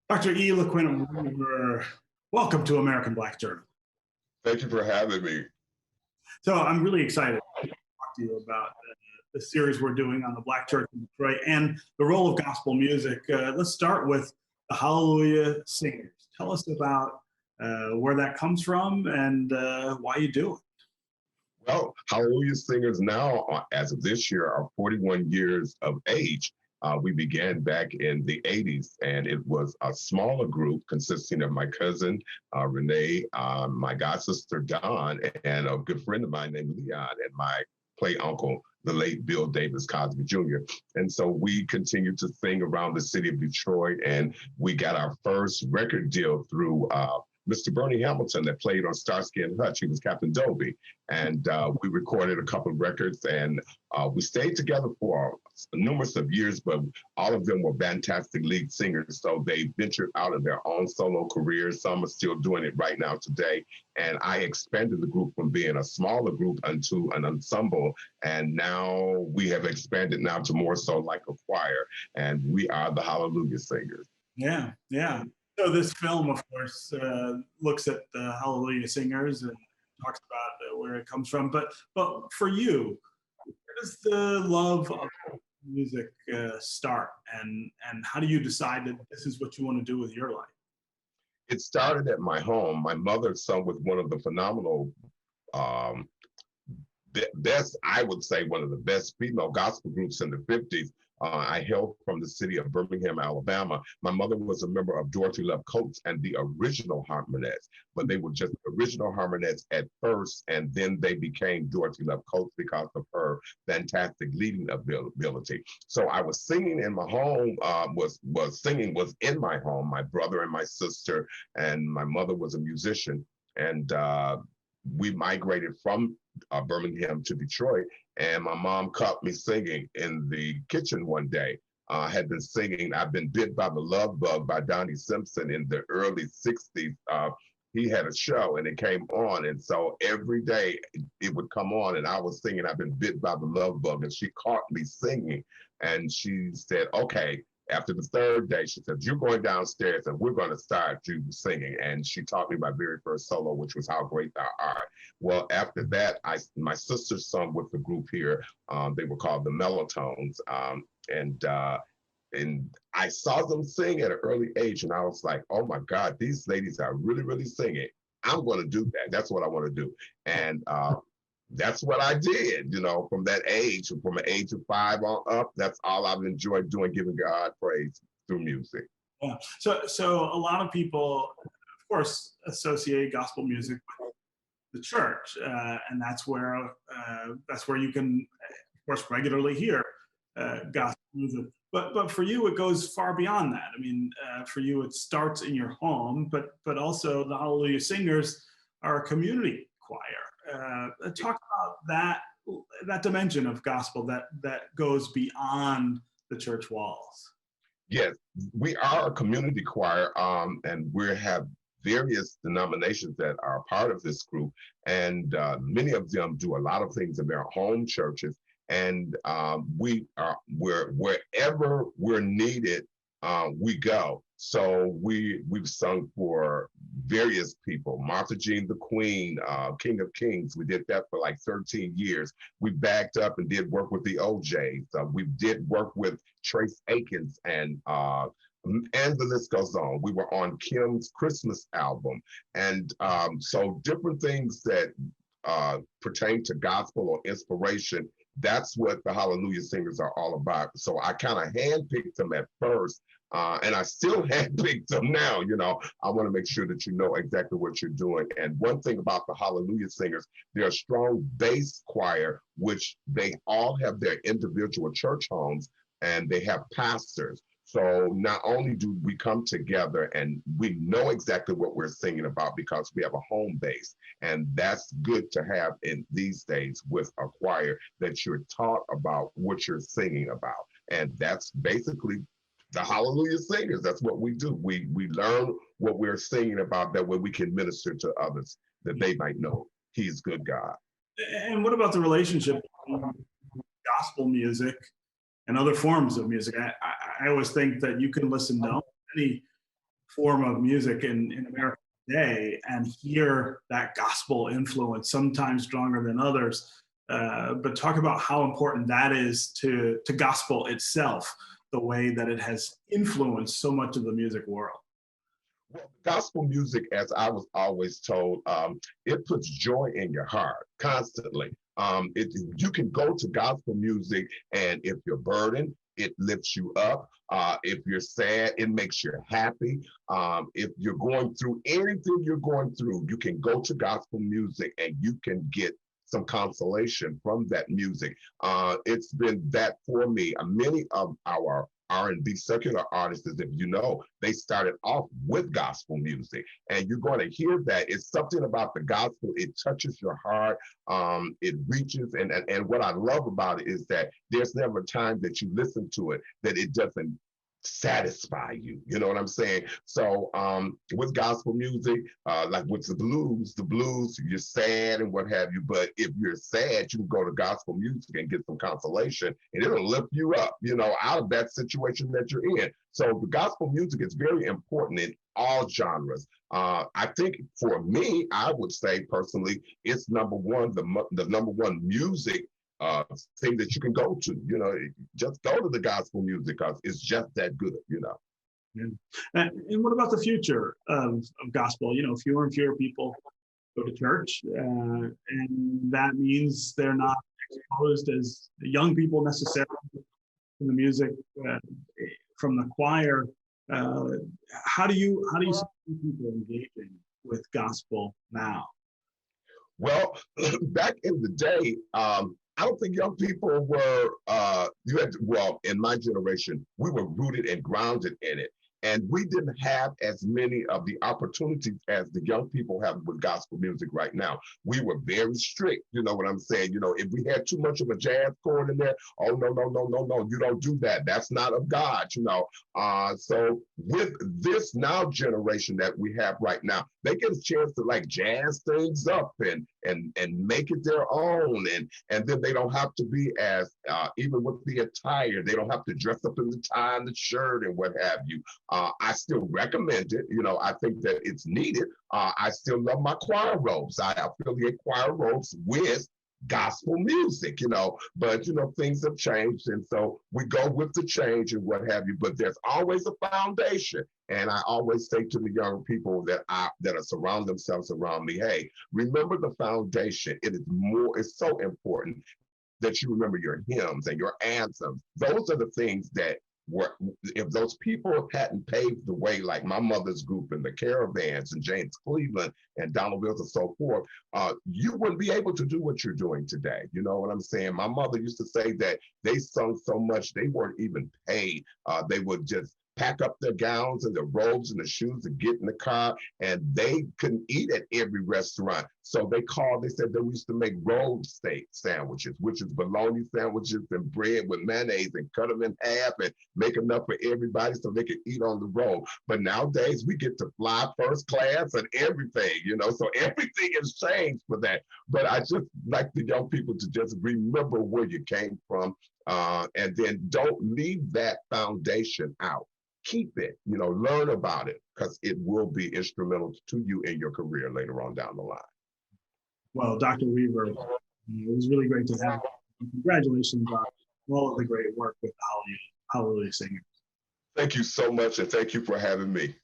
Dr. E. Laquint Weaver, welcome to American Black Journal. Thank you for having me. So I'm really excited to talk to you about the series we're doing on the Black Church in Detroit and the role of gospel music. Let's start with the Hallelujah Singers. Tell us about where that comes from and why you do it. Well, Hallelujah Singers now, as of this year, are 41 years of age. We began back in the 80s, and it was a smaller group consisting of my cousin, Renee, my god sister, Dawn, and a good friend of mine named Leon, and my play uncle, the late Bill Davis Cosby Jr. And so we continued to sing around the city of Detroit, and we got our first record deal through Mr. Bernie Hamilton that played on Starsky and Hutch. He was Captain Dobie. And we recorded a couple of records, and we stayed together for numerous of years, but all of them were fantastic lead singers. So they ventured out in their own solo careers. Some are still doing it right now today. And I expanded the group from being a smaller group into an ensemble. And now we have expanded now to more so like a choir. And we are the Hallelujah Singers. Yeah, yeah. So this film, of course, looks at the Hallelujah Singers and talks about where it comes from. But for you, where does the love of music start, and how do you decide that this is what you want to do with your life? It started at my home. My mother sung with one of the phenomenal best, I would say, one of the best female gospel groups in the 50s. I hail from the city of Birmingham, Alabama. My mother was a member of Dorothy Love Coates and the original Harmonettes, but they were just original Harmonettes at first, and then they became Dorothy Love Coates because of her fantastic leading ability. So I was singing in my home, singing was in my home. My brother and my sister and my mother was a musician, and we migrated from Birmingham to Detroit, and my mom caught me singing in the kitchen one day. I had been singing I've Been Bit by the Love Bug by Donnie Simpson in the early 60s. He had a show and it came on, and so every day it would come on and I was singing I've Been Bit by the Love Bug, and she caught me singing and she said, okay. After the third day, she said, you're going downstairs and we're going to start you singing. And she taught me my very first solo, which was How Great Thou Art. Well, after that, my sister sung with the group here. They were called the Mellotones. And I saw them sing at an early age, and I was like, oh my God, these ladies are really, really singing. I'm going to do that. That's what I want to do. And that's what I did, from that age, from an age of 5 on up. That's all I've enjoyed doing, giving God praise through music. Yeah. So a lot of people, of course, associate gospel music with the church, and that's where you can, of course, regularly hear gospel music. But for you, it goes far beyond that. I mean, for you, it starts in your home, but also the Hallelujah Singers are a community choir. Talk about that dimension of gospel that goes beyond the church walls. Yes, we are a community choir, and we have various denominations that are part of this group, and many of them do a lot of things in their home churches. And wherever we're needed, we go. So we've sung for various people. Martha Jean the Queen, King of Kings. We did that for like 13 years. We backed up and did work with the OJs. We did work with Trace Akins, and the list goes on. We were on Kim's Christmas album. And so different things that pertain to gospel or inspiration, that's what the Hallelujah Singers are all about. So I kind of handpicked them at first, and I still handpicked them now. I want to make sure that you know exactly what you're doing. And one thing about the Hallelujah Singers, they're a strong bass choir, which they all have their individual church homes, and they have pastors. So not only do we come together and we know exactly what we're singing about because we have a home base, and that's good to have in these days with a choir, that you're taught about what you're singing about. And that's basically the Hallelujah Singers. That's what we do. We learn what we're singing about, that way we can minister to others, that they might know He's good God. And what about the relationship between gospel music and other forms of music? I always think that you can listen to any form of music in America today, and hear that gospel influence, sometimes stronger than others. But talk about how important that is to gospel itself, the way that it has influenced so much of the music world. Well, gospel music, as I was always told, it puts joy in your heart constantly. You can go to gospel music, and if you're burdened, it lifts you up. If you're sad, it makes you happy. If you're going through anything you're going through, you can go to gospel music and you can get some consolation from that music. It's been that for me. Many of our R&B secular artists, if you know, they started off with gospel music, and you're going to hear that. It's something about the gospel. It touches your heart. It reaches, and what I love about it is that there's never a time that you listen to it that it doesn't satisfy you. You know what I'm saying? So with gospel music, like with the blues, you're sad and what have you. But if you're sad, you can go to gospel music and get some consolation, and it'll lift you up, out of that situation that you're in. So the gospel music is very important in all genres. I think for me, I would say personally, it's number one, the number one music thing that you can go to. Just go to the gospel music because it's just that good. Yeah. And what about the future of gospel? Fewer and fewer people go to church, and that means they're not exposed as young people necessarily to the music from the choir. How do you see people engaging with gospel now? Well, back in the day, I don't think young people were, in my generation, we were rooted and grounded in it. And we didn't have as many of the opportunities as the young people have with gospel music right now. We were very strict, you know what I'm saying? If we had too much of a jazz chord in there, oh, no, you don't do that. That's not of God, So with this now generation that we have right now, they get a chance to like jazz things up and make it their own. And then they don't have to be as, even with the attire, they don't have to dress up in the tie and the shirt and what have you. I still recommend it. I think that it's needed. I still love my choir robes. I affiliate choir robes with gospel music, but things have changed, and so we go with the change and what have you. But there's always a foundation, and I always say to the young people that are surround themselves around me, hey, remember the foundation. It's so important that you remember your hymns and your anthems. Those are the things that if those people hadn't paved the way, like my mother's group and the Caravans and James Cleveland and Donald Wills and so forth, you wouldn't be able to do what you're doing today. You know what I'm saying? My mother used to say that they sung so much they weren't even paid. They would just pack up their gowns and their robes and the shoes and get in the car, and they couldn't eat at every restaurant. So they said they used to make roll steak sandwiches, which is bologna sandwiches and bread with mayonnaise, and cut them in half and make enough for everybody so they could eat on the road. But nowadays we get to fly first class and everything, so everything has changed for that. But I just like the young people to just remember where you came from, and then don't leave that foundation out. Keep it, learn about it, because it will be instrumental to you in your career later on down the line. Well, Dr. Weaver, it was really great to have you. Congratulations on all of the great work with the Hallelujah Singers. Thank you so much, and thank you for having me.